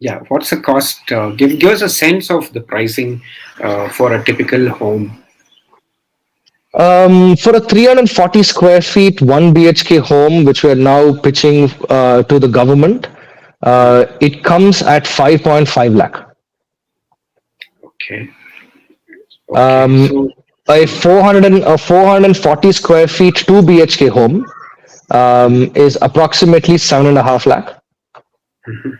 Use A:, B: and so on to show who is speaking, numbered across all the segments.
A: Yeah, what's the cost? Give us a sense of the pricing for a typical home.
B: For a 340 square feet, 1 BHK home, which we're now pitching to the government, it comes at 5.5 lakh.
A: Okay. Okay.
B: Um,
A: So,
B: a 440 square feet, 2 BHK home is approximately 7.5 lakh.
A: mhm,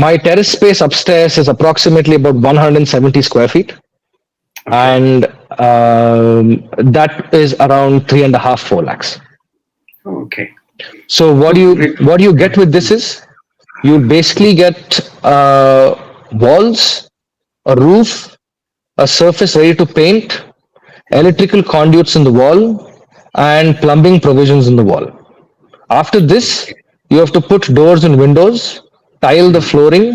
B: My terrace space upstairs is approximately about 170 square feet,
A: okay.
B: and that is around 3.5, 4 lakhs.
A: Oh, okay.
B: So
A: So,
B: what you get with this is you basically get walls, a roof, a surface ready to paint, electrical conduits in the wall, and plumbing provisions in the wall. After this,
A: okay.
B: you have to put doors and windows, tile the
A: Mm,
B: flooring,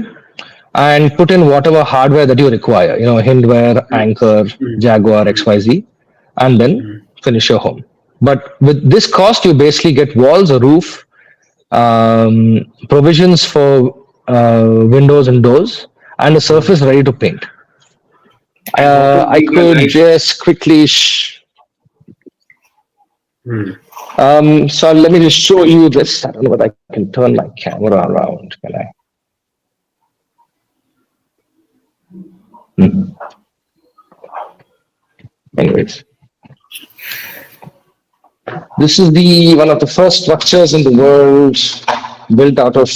B: and put in whatever hardware that you require, hindware,
A: mm,
B: anchor,
A: mm,
B: Jaguar,
A: mm,
B: XYZ, and then
A: mm.
B: finish your home. But with this cost, you basically get walls, a roof, provisions for windows and doors, and a
A: Mm.
B: surface ready to paint.
A: And what would
B: I
A: be the
B: could
A: life?
B: just quickly.
A: Mm.
B: So let me just show you this. I don't know whether I can turn my camera around. Can I? Hmm. Anyways, this is the one of the first structures in the world built out of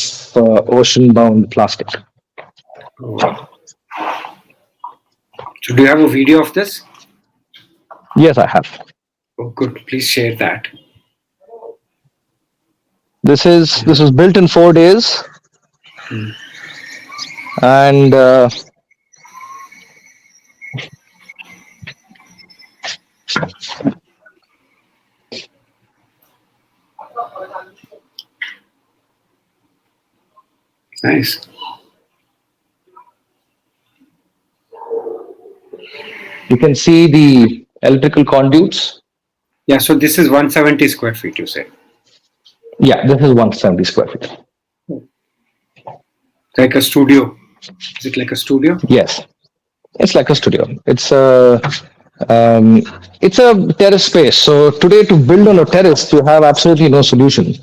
B: ocean-bound plastic.
A: Oh. So, do you have a video of this?
B: Yes, I have.
A: Oh, good. Please share that.
B: This is built in 4 days,
A: Mm.
B: and
A: Nice.
B: you can see the electrical conduits.
A: Yeah. So, this is 170 square feet, you said.
B: Yeah, this is 170 square feet.
A: Like a studio. Is it like a studio?
B: Yes, it's like a studio. Um, it's a terrace space. So today, to build on a terrace, you have absolutely no solution.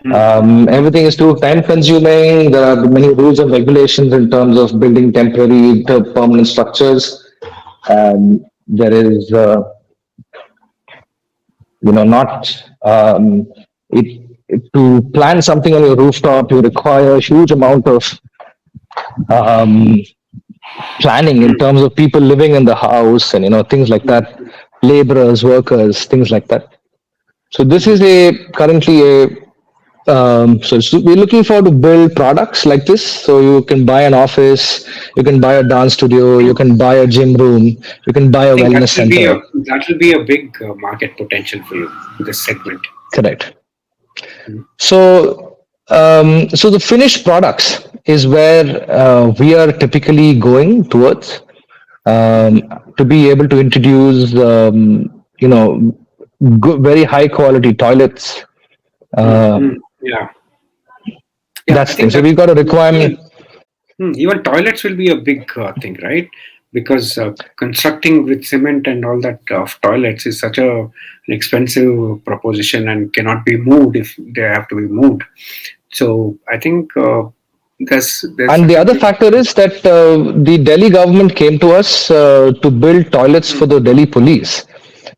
A: Mm.
B: Everything is too time consuming. There are many rules and regulations in terms of building temporary to permanent structures. There is, not to plan something on your rooftop, you require a huge amount of um, planning in
A: Mm.
B: terms of people living in the house and things like
A: Mm.
B: that, laborers, workers, things like that. So this
A: Mm.
B: is a currently a so we're looking for to build products like this. So you can buy an office, you can buy a dance studio, you can buy a gym room, you can buy
A: I
B: a
A: think
B: wellness center.
A: that will be a big market potential for you, this segment.
B: Correct.
A: Mm.
B: So the finished products is where we are typically going towards um, to be able to introduce very high quality toilets.
A: Mm.
B: Uh,
A: Mm. Yeah. Yeah,
B: that's
A: I
B: the thing.
A: think
B: So
A: that
B: we got a
A: even,
B: requirement.
A: even toilets will be a big thing, right? Because constructing with cement and all that of toilets is such an expensive proposition and cannot be moved if they have to be moved. So I think there's
B: And the
A: such a
B: other
A: big.
B: factor is that the Delhi government came to us to build toilets
A: Mm.
B: for the Delhi police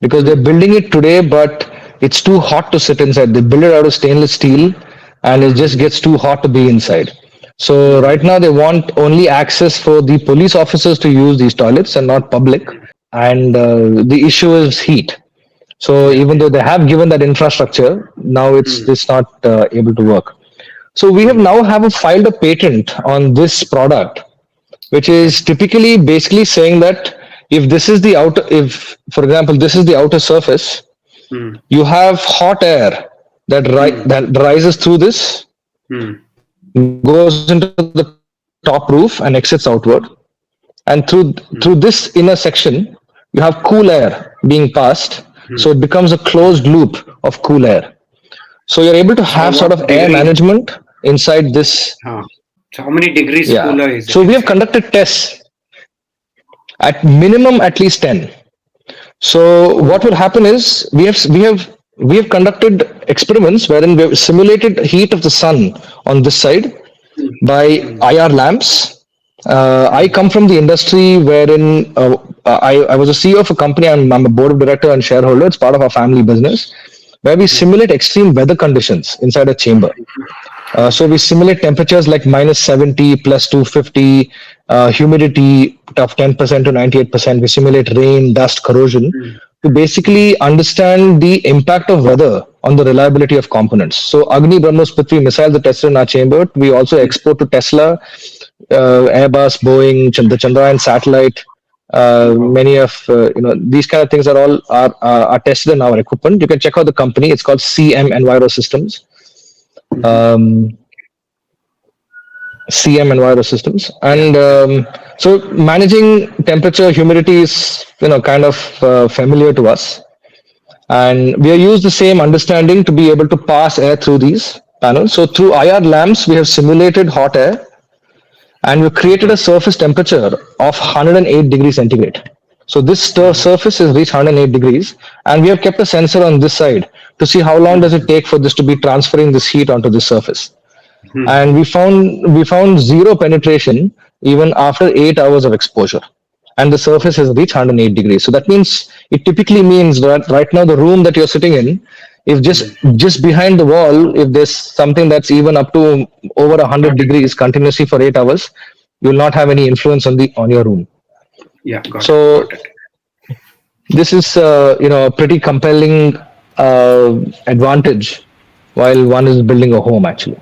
B: because they're
A: Mm.
B: building it today, but it's too hot to sit inside. They build it out of stainless steel and it just
A: Mm.
B: gets too hot to be inside. So right
A: Mm.
B: now they want only access for the police officers to use these toilets and not public. And the issue is heat. So
A: Yeah.
B: even though they have given that infrastructure, now
A: Mm.
B: it's not able to work. So we have
A: Mm.
B: now filed a patent on this product, which
A: Okay.
B: is typically basically saying that if this is the outer, if for example this is the outer surface,
A: Mm.
B: you have hot air
A: Mm.
B: that rises through this,
A: Mm.
B: goes into the top roof and exits outward, and through this
A: Mm.
B: inner section, you have cool air being passed, so it
A: Mm.
B: becomes a closed loop of cool air. So you're able to
A: So
B: have sort of
A: what
B: air
A: degree?
B: management inside this.
A: Huh. So how many degrees
B: Yeah.
A: cooler is it
B: So we have
A: inside?
B: conducted tests at minimum at least 10. So what
A: Oh.
B: will happen is we have conducted experiments wherein we have simulated heat of the sun on this side
A: Mm,
B: by
A: mm,
B: IR lamps. I
A: mm,
B: come from the industry wherein I was a CEO of a company. I'm a board of director and shareholder. It's part of our family business, where we
A: mhm,
B: simulate extreme weather conditions inside a chamber. So we simulate temperatures like minus 70, plus 250, humidity of 10% to 98%. We simulate rain, dust, corrosion
A: mm,
B: to
A: mm,
B: basically understand the impact of weather on the reliability of components. So Agni, BrahMos, Prithvi missiles are tested in our chamber. We also
A: mm,
B: export to Tesla, Airbus, Boeing, the Chandrayaan satellite.
A: wow.
B: Many of these kind of things are tested in our equipment. You can check out the company. It's called CM Enviro Systems.
A: Mhm,
B: Um, CM Enviro Systems,
A: yeah.
B: and so managing temperature, humidity is kind of familiar to us, and we have used the same understanding to be able to pass air through these panels. So through IR lamps, we have simulated hot air, and we've created a
A: Okay.
B: surface temperature of 108 degrees centigrade. So this
A: Mhm,
B: surface has reached 108 degrees, and we have kept a sensor on this side to see how long does it
A: mhm,
B: take for this to be transferring this heat onto this surface.
A: mhm.
B: And we found zero penetration even after 8 hours of exposure, and the surface has reached 108 degrees. So that means it typically means that right now the room that you're sitting in, if
A: Mm.
B: just behind the wall, if there's something that's even up to over 100
A: 100.
B: degrees continuously for 8 hours, you will not have any influence on your room.
A: Yeah, got it.
B: So
A: Got it.
B: this is a pretty compelling advantage while one is building a home actually.